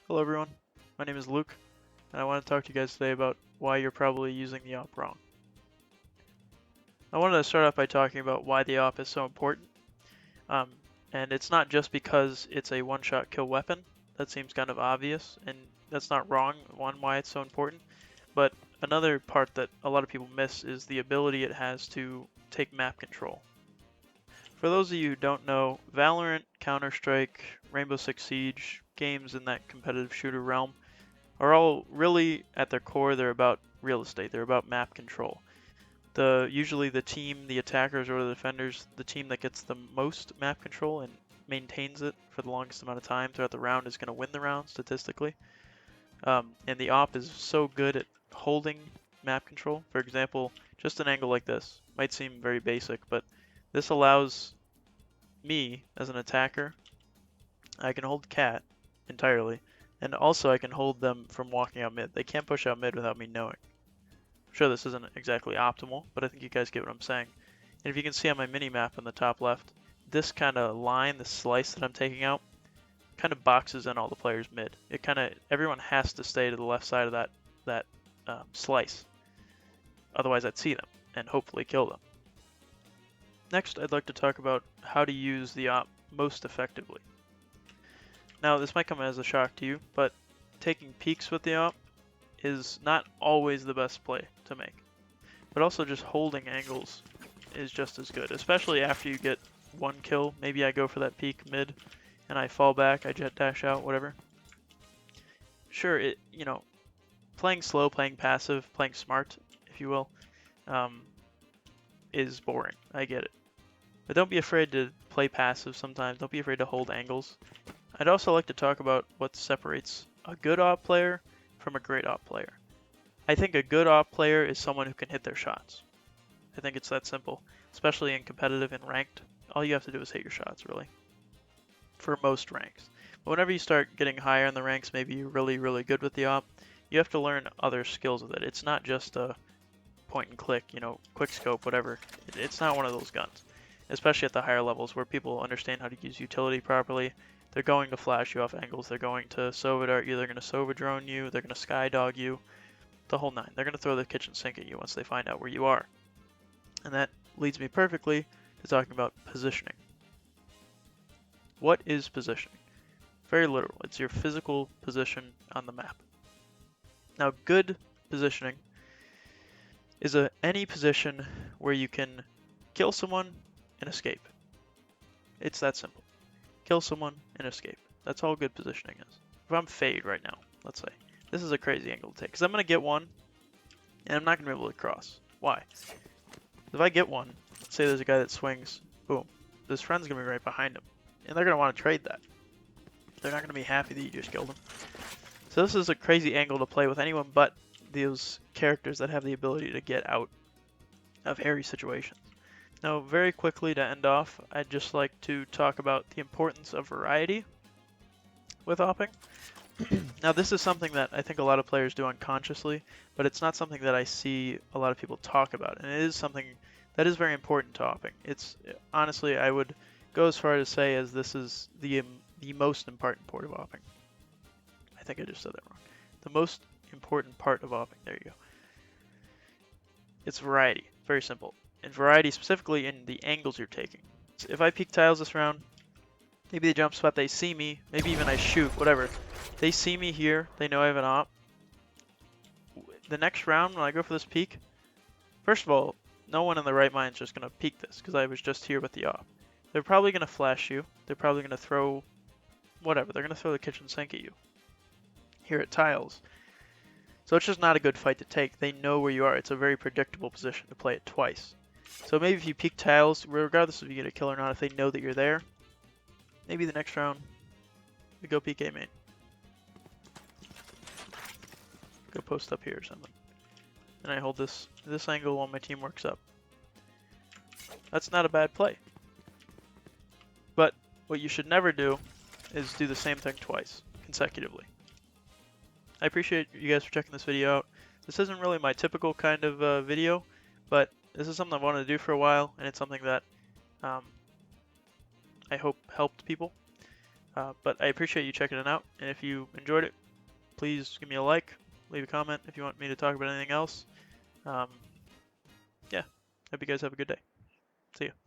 Hello everyone, my name is Luke, and I want to talk to you guys today about why you're probably using the op wrong. I wanted to start off by talking about why the op is so important, um, and it's not just because it's a one-shot kill weapon. That seems kind of obvious, and that's not wrong on why it's so important, but another part that a lot of people miss is the ability it has to take map control. For those of you who don't know, Valorant, Counter-Strike, Rainbow Six Siege, games in that competitive shooter realm are all really at their core, they're about real estate. They're about map control. Usually the team, the attackers or the defenders, the team that gets the most map control and maintains it for the longest amount of time throughout the round is going to win the round statistically. And the op is so good at holding map control. For example, just an angle like this might seem very basic, but this allows me as an attacker, I can hold cat entirely, and also I can hold them from walking out mid. They can't push out mid without me knowing. I'm sure this isn't exactly optimal, but I think you guys get what I'm saying. And if you can see on my mini map in the top left, this kind of line, this slice that I'm taking out, kind of boxes in all the players mid. Everyone has to stay to the left side of that slice. Otherwise I'd see them and hopefully kill them. Next, I'd like to talk about how to use the op most effectively. Now, this might come as a shock to you, but taking peeks with the op is not always the best play to make. But also just holding angles is just as good, especially after you get one kill. Maybe I go for that peek mid and I fall back, I jet dash out, whatever. Sure, playing slow, playing passive, playing smart, if you will, is boring. I get it. But don't be afraid to play passive sometimes. Don't be afraid to hold angles. I'd also like to talk about what separates a good op player from a great op player. I think a good op player is someone who can hit their shots. I think it's that simple, especially in competitive and ranked. All you have to do is hit your shots, really, for most ranks. But whenever you start getting higher in the ranks, maybe you're really, really good with the op, you have to learn other skills with it. It's not just a point and click, quick scope, whatever. It's not one of those guns, especially at the higher levels where people understand how to use utility properly. They're going to flash you off angles, they're going to Sova dart you, they're going to Sova drone you, they're going to skydog you, the whole nine. They're going to throw the kitchen sink at you once they find out where you are. And that leads me perfectly to talking about positioning. What is positioning? Very literal. It's your physical position on the map. Now, good positioning is any position where you can kill someone and escape. It's that simple. Kill someone and escape. That's all good positioning is. If I'm Fade right now, let's say, this is a crazy angle to take, because I'm going to get one, and I'm not going to be able to cross. Why? If I get one, let's say there's a guy that swings, boom, his friend's going to be right behind him, and they're going to want to trade that. They're not going to be happy that you just killed him. So this is a crazy angle to play with anyone but those characters that have the ability to get out of hairy situations. Now, very quickly to end off, I'd just like to talk about the importance of variety with opping. Now, this is something that I think a lot of players do unconsciously, but it's not something that I see a lot of people talk about, and it is something that is very important to opping. It's honestly, I would go as far as to say as this is the most important part of opping. I think I just said that wrong. The most important part of opping. There you go. It's variety. Very simple. And variety specifically in the angles you're taking. So if I peek tiles this round, maybe they jump spot, they see me, maybe even I shoot, whatever. They see me here, they know I have an op. The next round when I go for this peek, first of all, no one in the right mind is just going to peek this because I was just here with the op. They're probably going to flash you, they're probably going to throw whatever, they're going to throw the kitchen sink at you. Here at tiles. So it's just not a good fight to take. They know where you are. It's a very predictable position to play it twice. So maybe if you peek tiles, regardless if you get a kill or not, if they know that you're there, maybe the next round, we go peek A main. Go post up here or something. And I hold this angle while my team works up. That's not a bad play. But what you should never do is do the same thing twice, consecutively. I appreciate you guys for checking this video out. This isn't really my typical kind of video, but this is something I've wanted to do for a while, and it's something that I hope helped people. But I appreciate you checking it out, and if you enjoyed it, please give me a like, leave a comment if you want me to talk about anything else. Yeah, hope you guys have a good day. See you.